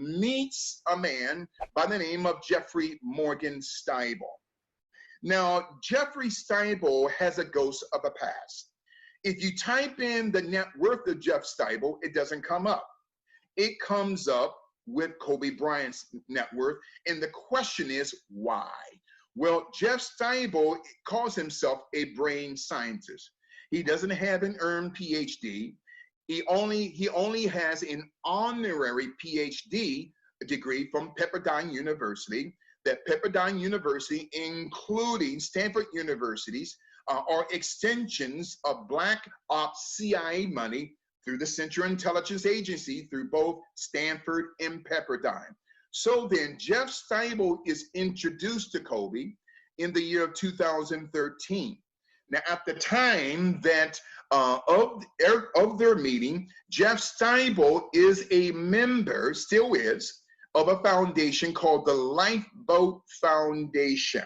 meets a man by the name of Jeffrey Morgan Stibel. Now, Jeffrey Stibel has a ghost of a past. If you type in the net worth of Jeff Stibel, it doesn't come up. It comes up with Kobe Bryant's net worth, and the question is why? Well, Jeff Stibel calls himself a brain scientist. He doesn't have an earned PhD. He only has an honorary PhD degree from Pepperdine University. That Pepperdine University, including Stanford Universities, are extensions of Black Ops CIA money through the Central Intelligence Agency through both Stanford and Pepperdine. So then Jeff Stibel is introduced to Kobe in the year of 2013. Now, at the time that of their meeting, Jeff Stibel is a member, still is, of a foundation called the Lifeboat Foundation.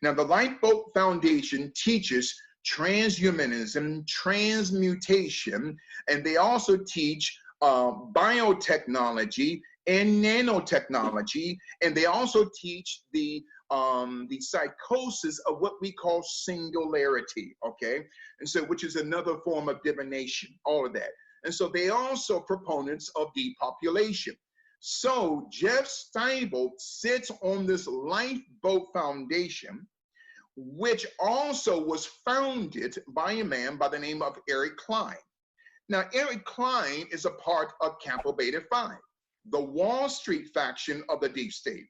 Now, the Lifeboat Foundation teaches transhumanism, transmutation, and they also teach biotechnology and nanotechnology, and they also teach the psychosis of what we call singularity, okay? And so, which is another form of divination, all of that. And so they also proponents of depopulation. So Jeff Stibel sits on this Lifeboat Foundation, which also was founded by a man by the name of Eric Klein. Now, Eric Klein is a part of Capital Beta 5, the Wall Street faction of the deep state.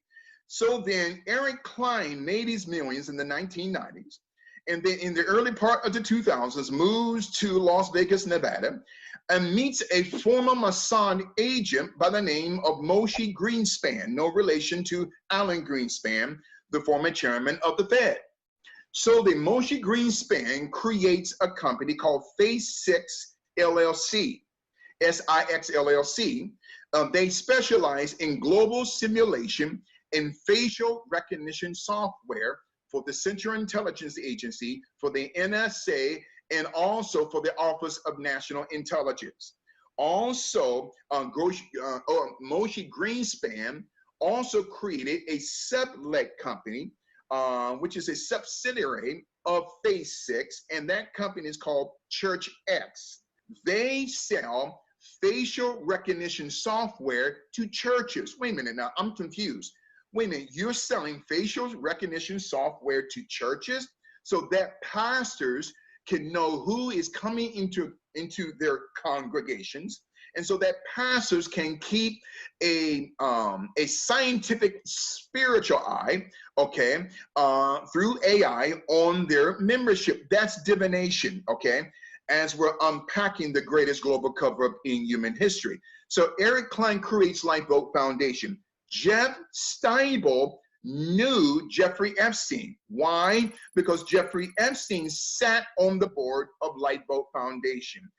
So then Eric Klein made his millions in the 1990s, and then in the early part of the 2000s moves to Las Vegas, Nevada, and meets a former Mossad agent by the name of Moshe Greenspan, no relation to Alan Greenspan, the former chairman of the Fed. So the Moshe Greenspan creates a company called Phase6 LLC, SIX LLC. They specialize in global simulation and facial recognition software for the Central Intelligence Agency, for the NSA, and also for the Office of National Intelligence. Also, Moshe Greenspan also created a sublet company, which is a subsidiary of Phase6, and that company is called Church X. They sell facial recognition software to churches. Wait a minute now, I'm confused. Wait a minute, you're selling facial recognition software to churches so that pastors can know who is coming into their congregations, and so that pastors can keep a scientific spiritual eye, okay, through AI on their membership. That's divination, okay, as we're unpacking the greatest global cover-up in human history. So Eric Klein creates Lifeboat Foundation. Jeff Stibel knew Jeffrey Epstein. Why? Because Jeffrey Epstein sat on the board of Lifeboat Foundation.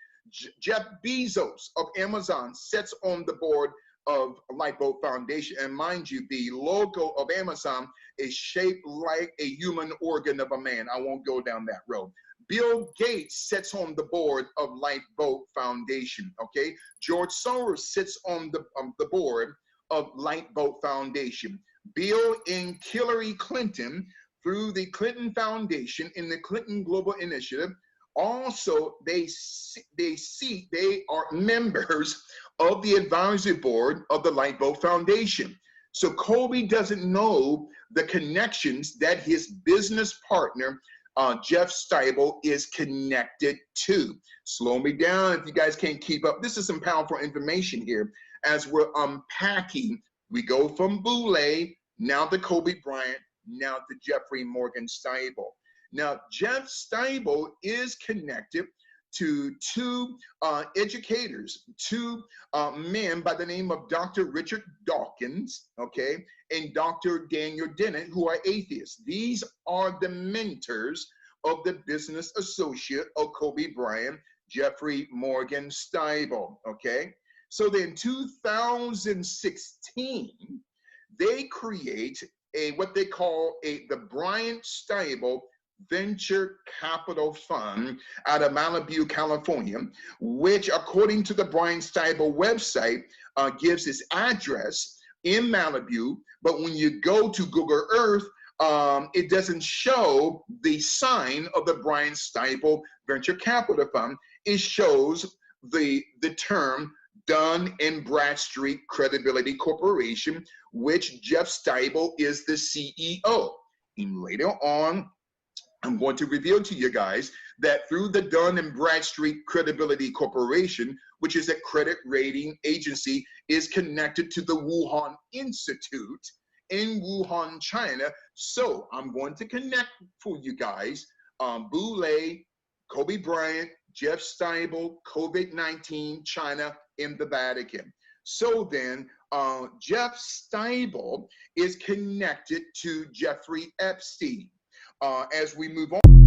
Jeff Bezos of Amazon sits on the board of Lifeboat Foundation. And mind you, the logo of Amazon is shaped like a human organ of a man. I won't go down that road. Bill Gates sits on the board of Lifeboat Foundation, okay? George Soros sits on the board of Lifeboat Foundation. Bill and Hillary Clinton, through the Clinton Foundation in the Clinton Global Initiative, also they are members of the advisory board of the Lifeboat Foundation. So Kobe doesn't know the connections that his business partner, Jeff Stibel, is connected to. Slow me down if you guys can't keep up. This is some powerful information here as we're unpacking. We go from Boule, now to Kobe Bryant, now to Jeffrey Morgan Stibel. Now, Jeff Stibel is connected to two educators, two men by the name of Dr. Richard Dawkins, okay, and Dr. Daniel Dennett, who are atheists. These are the mentors of the business associate of Kobe Bryant, Jeffrey Morgan Stibel, okay? So then 2016, they create what they call the Bryant Stibel venture capital fund out of Malibu, California, which, according to the Bryant Stibel website, gives its address in Malibu. But when you go to Google Earth, it doesn't show the sign of the Bryant Stibel Venture Capital Fund. It shows the term Dun & Bradstreet Credibility Corporation, which Jeff Stibel is the CEO. And later on, I'm going to reveal to you guys that through the Dun & Bradstreet Credibility Corporation, which is a credit rating agency, is connected to the Wuhan Institute in Wuhan, China. So I'm going to connect for you guys Boulay, Kobe Bryant, Jeff Stibel, COVID-19, China, in the Vatican. So then, Jeff Stibel is connected to Jeffrey Epstein. As we move on.